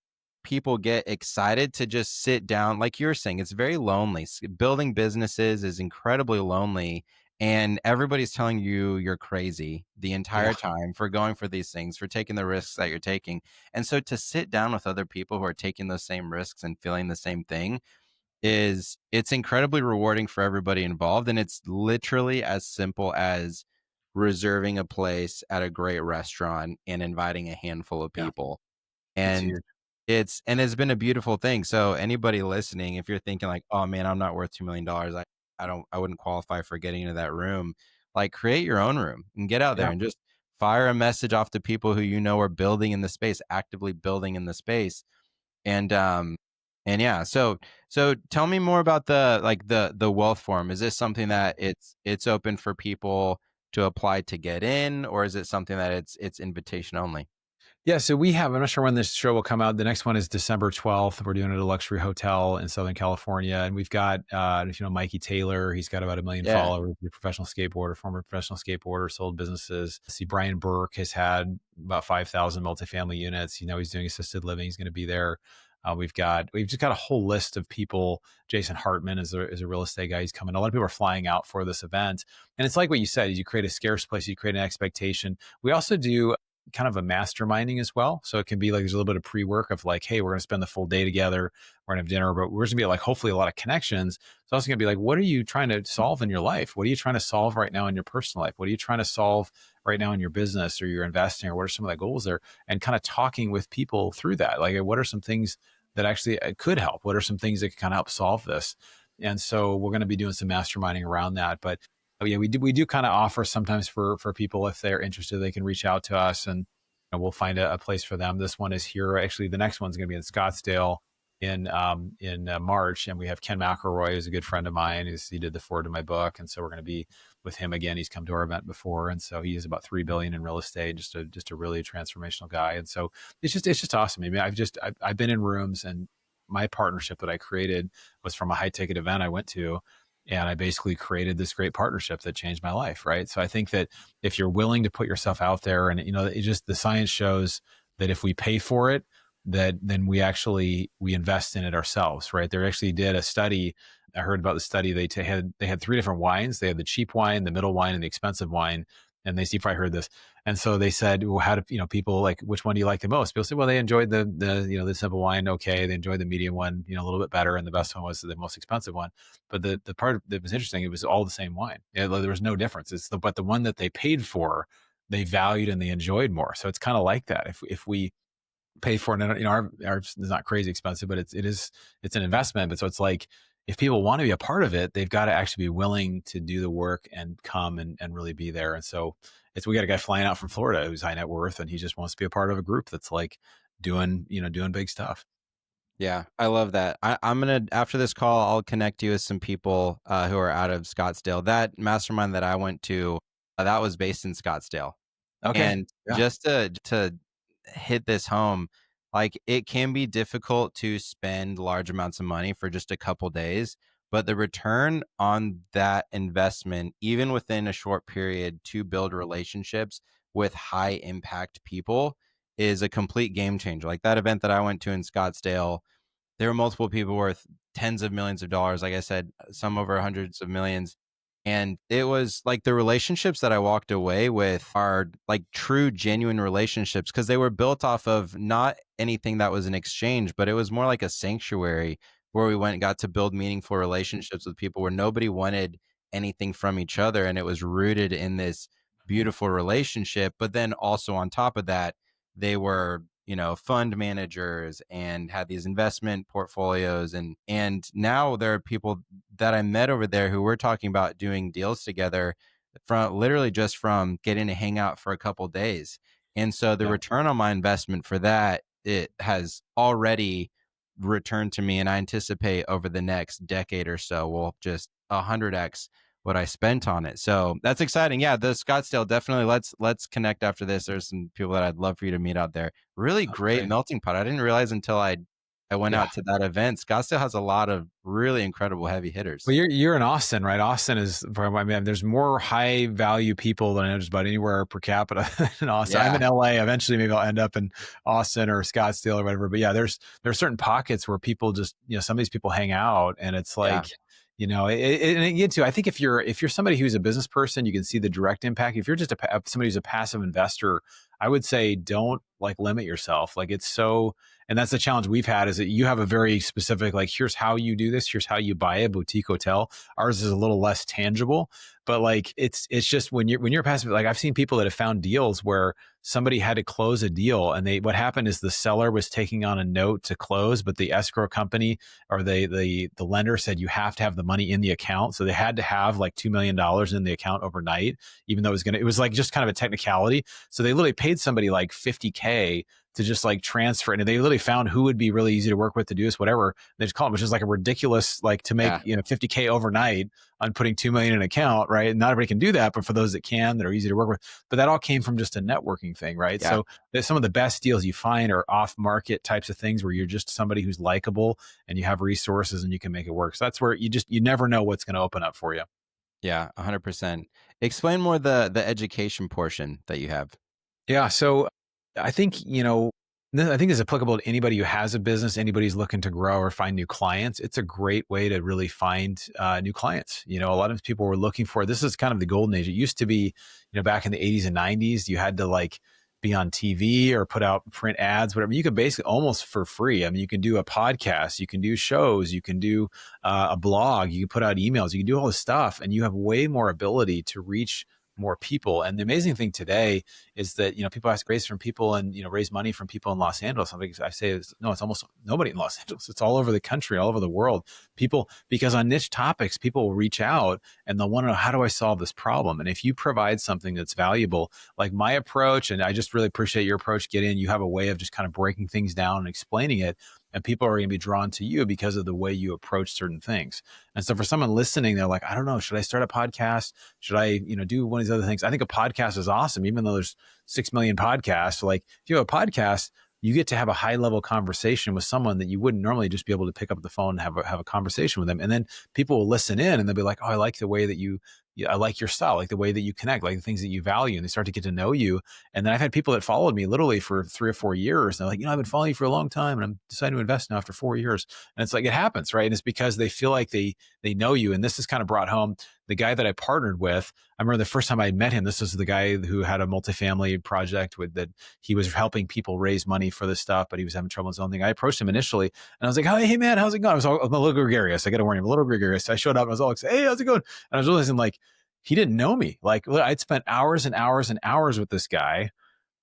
people get excited to just sit down. Like you were saying, it's very lonely. Building businesses is incredibly lonely. And everybody's telling you you're crazy the Yeah. entire time for going for these things, for taking the risks that you're taking. And so to sit down with other people who are taking those same risks and feeling the same thing it's incredibly rewarding for everybody involved. And it's literally as simple as reserving a place at a great restaurant and inviting a handful of Yeah. people. It's And huge. it's been a beautiful thing. So anybody listening, if you're thinking like, oh man, I'm not worth $2 million, I wouldn't qualify for getting into that room, like create your own room and get out there Yeah. and just fire a message off to people who you know are building in the space, actively building in the space. And yeah, so tell me more about the wealth forum. Is this something that it's open for people to apply to get in, or is it something that it's invitation only? Yeah, so we have, I'm not sure when this show will come out. The next one is December 12th. We're doing it at a luxury hotel in Southern California. And we've got, if you know, Mikey Taylor, he's got about 1 million Yeah. followers, he's a professional skateboarder, former professional skateboarder, sold businesses. See, Brian Burke has had about 5,000 multifamily units. You know, he's doing assisted living. He's going to be there. We've just got a whole list of people. Jason Hartman is a real estate guy. He's coming. A lot of people are flying out for this event. And it's like what you said, you create a scarce place, you create an expectation. We also do kind of a masterminding as well. So it can be like there's a little bit of pre-work of like, hey, we're going to spend the full day together. We're going to have dinner, but we're going to be like, hopefully a lot of connections. It's also going to be like, what are you trying to solve in your life? What are you trying to solve right now in your personal life? What are you trying to solve right now in your business or your investing, or what are some of the goals there? And kind of talking with people through that. Like, what are some things that actually could help? What are some things that could kind of help solve this? And so we're going to be doing some masterminding around that. But yeah, we do kind of offer sometimes for people, if they're interested, they can reach out to us, and we'll find a place for them. This one is here. Actually, the next one's going to be in Scottsdale in March, and we have Ken McElroy, who's a good friend of mine. He did the forward to my book, and so we're going to be with him again. He's come to our event before, and so he is about 3 billion in real estate. Just a really transformational guy, and so it's just awesome. I mean, I've been in rooms, and my partnership that I created was from a high ticket event I went to, and I basically created this great partnership that changed my life. Right. So I think that if you're willing to put yourself out there, and it just, the science shows that if we pay for it, that then we invest in it ourselves. Right. They actually did a study. I heard about the study. They had 3 different wines. They had the cheap wine, the middle wine, and the expensive wine. And you probably heard this. And so they said, well, how do people like, which one do you like the most? People said, well, they enjoyed the simple wine. Okay. They enjoyed the medium one, a little bit better. And the best one was the most expensive one. But the part that was interesting, it was all the same wine. There was no difference. But the one that they paid for, they valued and they enjoyed more. So it's kind of like that. If we pay for it, and ours is not crazy expensive, but it's an investment. But so it's like, if people want to be a part of it, they've got to actually be willing to do the work and come and really be there. And so we got a guy flying out from Florida who's high net worth, and he just wants to be a part of a group that's like doing big stuff. Yeah, I love that. I'm gonna after this call, I'll connect you with some people who are out of Scottsdale. That mastermind that I went to, that was based in Scottsdale. Okay. And Yeah. just to hit this home, like it can be difficult to spend large amounts of money for just a couple days, but the return on that investment, even within a short period to build relationships with high impact people, is a complete game changer. Like that event that I went to in Scottsdale, there were multiple people worth tens of millions of dollars. Like I said, some over hundreds of millions. And it was like the relationships that I walked away with are like true, genuine relationships because they were built off of not anything that was an exchange, but it was more like a sanctuary where we went and got to build meaningful relationships with people where nobody wanted anything from each other. And it was rooted in this beautiful relationship. But then also on top of that, they were fund managers and had these investment portfolios, and now there are people that I met over there who were talking about doing deals together from literally just from getting to hang out for a couple days. And so the Yeah. return on my investment for that, it has already returned to me. And I anticipate over the next decade or so, will just 100x what I spent on it. So that's exciting. Yeah, the Scottsdale, definitely let's connect after this. There's some people that I'd love for you to meet out there. Really Oh, great great. melting pot. I didn't realize until I went Yeah. out to that event. Scottsdale has a lot of really incredible heavy hitters. Well, you're in Austin, right? Austin is, I mean, there's more high value people than I know just about anywhere per capita in Austin. I'm in Yeah. LA. Eventually, maybe I'll end up in Austin or Scottsdale or whatever. But yeah, there's certain pockets where people just, some of these people hang out, and it's Yeah. like, and again too, I think if you're somebody who's a business person, you can see the direct impact. If you're just somebody who's a passive investor, I would say don't like limit yourself. Like it's so, and that's the challenge we've had, is that you have a very specific, like, here's how you do this, here's how you buy a boutique hotel. Ours is a little less tangible, but like it's just when you're passive, like I've seen people that have found deals where somebody had to close a deal, and what happened is the seller was taking on a note to close, but the escrow company or the lender said you have to have the money in the account. So they had to have like $2 million in the account overnight, even though it was like just kind of a technicality. So they literally paid somebody like 50K to just like transfer. And they literally found who would be really easy to work with to do this, whatever. They just call it, which is like a ridiculous, like to make, Yeah. 50K overnight on putting 2 million in an account, right? And not everybody can do that, but for those that can, that are easy to work with. But that all came from just a networking thing, right? Yeah. So some of the best deals you find are off market types of things where you're just somebody who's likable and you have resources and you can make it work. So that's where you never know what's going to open up for you. Yeah. 100%. Explain more the education portion that you have. Yeah. So I think, I think it's applicable to anybody who has a business, anybody who's looking to grow or find new clients. It's a great way to really find new clients. A lot of people were looking for, this is kind of the golden age. It used to be, back in the 80s and 90s, you had to like be on TV or put out print ads, whatever. You could basically almost for free. I mean, you can do a podcast, you can do shows, you can do a blog, you can put out emails, you can do all this stuff, and you have way more ability to reach more people. And the amazing thing today is that people ask grace from people and raise money from people in Los Angeles. Something I say is no, it's almost nobody in Los Angeles. It's all over the country, all over the world. People, because on niche topics, people will reach out and they'll want to know, how do I solve this problem? And if you provide something that's valuable, like my approach, and I just really appreciate your approach, you have a way of just kind of breaking things down and explaining it. And people are going to be drawn to you because of the way you approach certain things. And so for someone listening, they're like, I don't know, should I start a podcast? Should I, do one of these other things? I think a podcast is awesome, even though there's 6 million podcasts. Like if you have a podcast, you get to have a high level conversation with someone that you wouldn't normally just be able to pick up the phone and have a conversation with them. And then people will listen in and they'll be like, oh, I like the way that I like your style, like the way that you connect, like the things that you value. And they start to get to know you. And then I've had people that followed me literally for 3 or 4 years. And they're like, I've been following you for a long time and I'm deciding to invest now after 4 years. And it's like, it happens, right? And it's because they feel like they know you. And this is kind of brought home the guy that I partnered with. I remember the first time I met him, this was the guy who had a multifamily project that he was helping people raise money for this stuff, but he was having trouble with his own thing. I approached him initially and I was like, hey man, how's it going? I'm a little gregarious. I got to warn you, I'm a little gregarious. I showed up and I was all excited. Hey, how's it going? And I was realizing like, he didn't know me. Like I'd spent hours and hours and hours with this guy.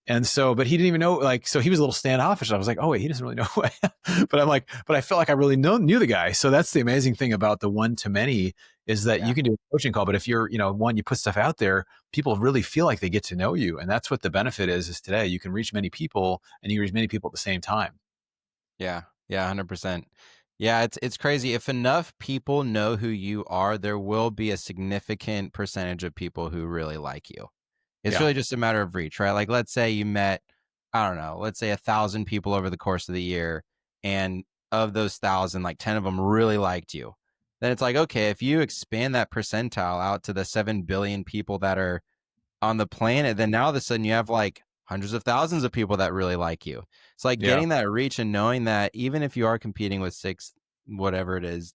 And so, but he didn't even know, like, so he was a little standoffish. I was like, oh wait, he doesn't really know who I am. But I'm like, but I felt like I really knew the guy. So that's the amazing thing about the one to many is that Yeah. you can do a coaching call, but if you're, one, you put stuff out there, people really feel like they get to know you. And that's what the benefit is today. You can reach many people and you reach many people at the same time. Yeah. Yeah. 100%. Yeah. It's crazy. If enough people know who you are, there will be a significant percentage of people who really like you. It's Yeah. really just a matter of reach, right? Like, let's say you met, I don't know, let's say 1,000 people over the course of the year, and of those 1,000, like 10 of them really liked you. Then it's like, okay, if you expand that percentile out to the 7 billion people that are on the planet, then now all of a sudden you have like hundreds of thousands of people that really like you. It's like Yeah. getting that reach and knowing that even if you are competing with six, whatever it is,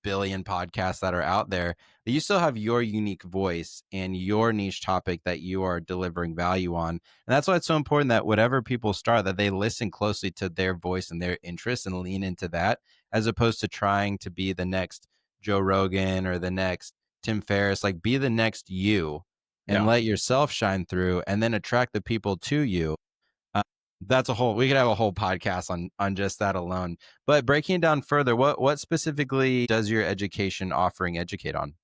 billion podcasts that are out there, that you still have your unique voice and your niche topic that you are delivering value on. And that's why it's so important that whatever people start, that they listen closely to their voice and their interests and lean into that, as opposed to trying to be the next Joe Rogan or the next Tim Ferriss. Like, be the next you and Yeah. let yourself shine through and then attract the people to you. That's we could have a whole podcast on just that alone. But breaking it down further, what specifically does your education offering educate on?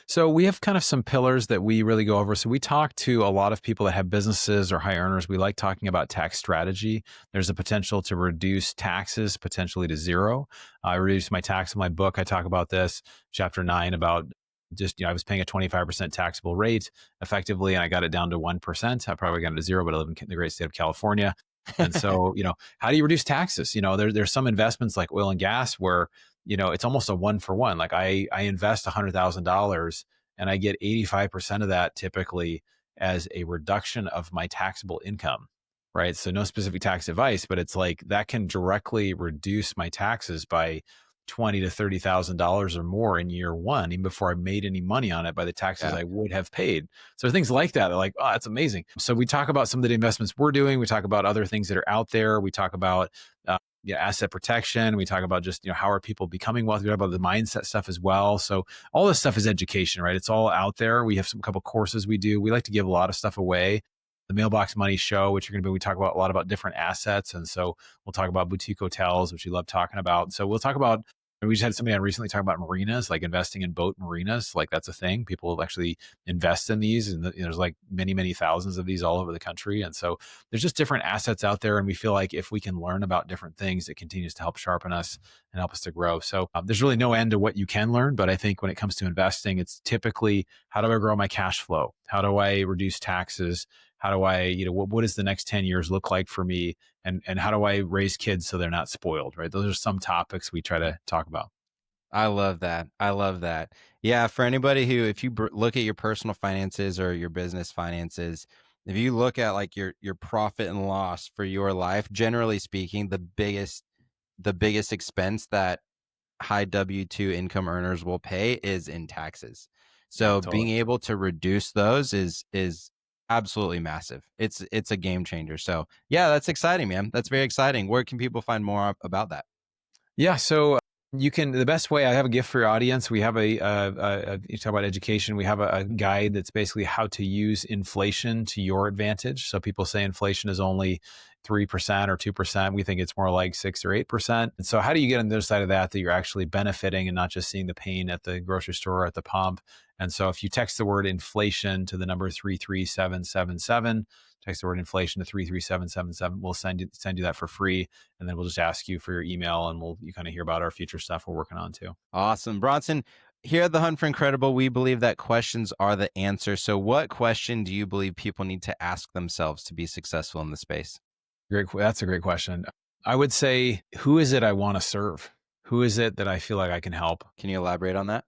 So we have kind of some pillars that we really go over. So we talk to a lot of people that have businesses or high earners. We like talking about tax strategy. There's a potential to reduce taxes potentially to zero. I reduced my tax in my book. I talk about this, chapter 9, about just, I was paying a 25% taxable rate effectively, and I got it down to 1%. I probably got it to zero, but I live in the great state of California. And so, how do you reduce taxes? There's some investments like oil and gas where it's almost a one for one. Like I invest $100,000 and I get 85% of that typically as a reduction of my taxable income. Right. So no specific tax advice, but it's like that can directly reduce my taxes by twenty to $30,000 or more in year one, even before I made any money on it by the taxes Yeah. I would have paid. So things like that are like, oh, that's amazing. So we talk about some of the investments we're doing. We talk about other things that are out there. We talk about asset protection. We talk about just, how are people becoming wealthy? We talk about the mindset stuff as well. So all this stuff is education, right? It's all out there. We have some couple courses we do. We like to give a lot of stuff away. The Mailbox Money Show, which you're going to be, we talk about a lot about different assets. And so we'll talk about boutique hotels, which we love talking about. So we'll talk about, and we just had somebody on recently talk about marinas, like investing in boat marinas. Like that's a thing. People actually invest in these, and there's like many, many thousands of these all over the country. And so there's just different assets out there. And we feel like if we can learn about different things, it continues to help sharpen us and help us to grow. So there's really no end to what you can learn. But I think when it comes to investing, it's typically, how do I grow my cash flow? How do I reduce taxes? How do I, what does the next 10 years look like for me? And how do I raise kids so they're not spoiled, right? Those are some topics we try to talk about. I love that. I love that. Yeah, for anybody who, if you look at your personal finances or your business finances, if you look at like your profit and loss for your life, generally speaking, the biggest expense that high W-2 income earners will pay is in taxes. Yeah, So totally. being able to reduce those is absolutely massive. It's a game changer. So yeah, that's exciting, man. That's very exciting. Where can people find more about that? Yeah. So you can, the best way, I have a gift for your audience. We have you talk about education. We have a guide that's basically how to use inflation to your advantage. So people say inflation is only 3% or 2%. We think it's more like 6 or 8%. And so how do you get on the other side of that you're actually benefiting and not just seeing the pain at the grocery store or at the pump? And so if you text the word inflation to the number 33777, text the word inflation to 33777, we'll send you that for free, and then we'll just ask you for your email, and you kind of hear about our future stuff we're working on too. Awesome. Bronson, here at the Hunt for Incredible, we believe that questions are the answer. So what question do you believe people need to ask themselves to be successful in the space? That's a great question. I would say, who is it I want to serve? Who is it that I feel like I can help? Can you elaborate on that?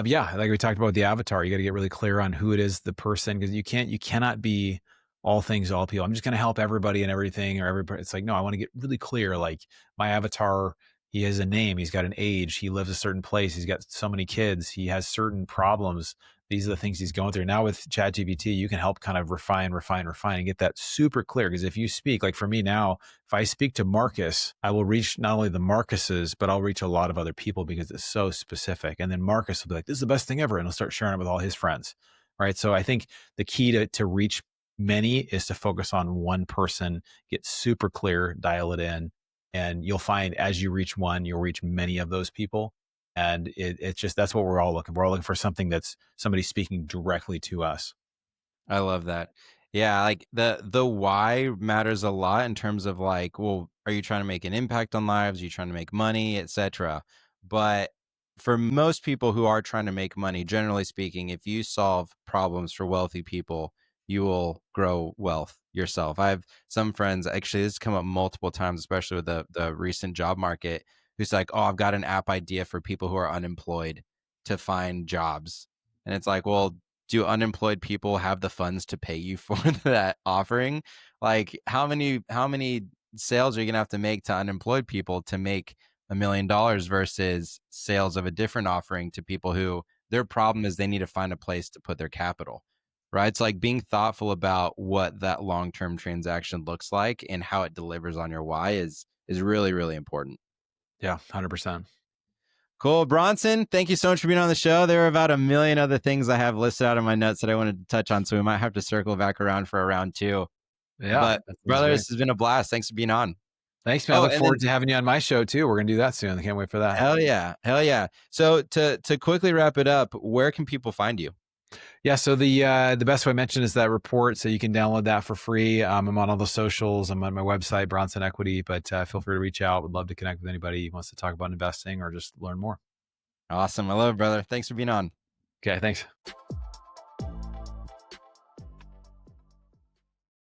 Yeah, like we talked about the avatar, you got to get really clear on who it is, the person, because you cannot be all things to all people. I'm just going to help everybody and everything, or everybody. It's like, no, I want to get really clear. Like my avatar, he has a name, he's got an age, he lives a certain place, he's got so many kids, he has certain problems. These are the things he's going through. Now with ChatGPT, you can help kind of refine, and get that super clear. Because if you speak, like for me now, if I speak to Marcus, I will reach not only the Marcuses, but I'll reach a lot of other people because it's so specific. And then Marcus will be like, this is the best thing ever. And he'll start sharing it with all his friends. Right. So I think the key to reach many is to focus on one person, get super clear, dial it in. And you'll find as you reach one, you'll reach many of those people. And it's just, that's what we're all looking for. We're all looking for something that's somebody speaking directly to us. I love that. Yeah, like the why matters a lot in terms of like, well, are you trying to make an impact on lives? Are you trying to make money, etc. But for most people who are trying to make money, generally speaking, if you solve problems for wealthy people, you will grow wealth yourself. I have some friends, actually, this has come up multiple times, especially with the recent job market, who's like, oh, I've got an app idea for people who are unemployed to find jobs. And it's like, well, do unemployed people have the funds to pay you for that offering? Like how many sales are you gonna have to make to unemployed people to make $1 million versus sales of a different offering to people who their problem is they need to find a place to put their capital, right? It's like being thoughtful about what that long-term transaction looks like and how it delivers on your why is really, really important. Yeah, 100%. Cool. Bronson, thank you so much for being on the show. There are about a million other things I have listed out of my notes that I wanted to touch on, so we might have to circle back around for a round two. Yeah, But that sounds brother, great. this has been a blast. Thanks for being on. Thanks, man. I Oh, look and forward then to having you on my show too. We're gonna do that soon. I can't wait for that. hell yeah, hell yeah. So to quickly wrap it up, where can people find you? Yeah, so the best way I mentioned is that report, so you can download that for free. I'm on all the socials. I'm on my website, Bronson Equity, but feel free to reach out. Would love to connect with anybody who wants to talk about investing or just learn more. Awesome. I love it, brother. Thanks for being on. Okay, thanks.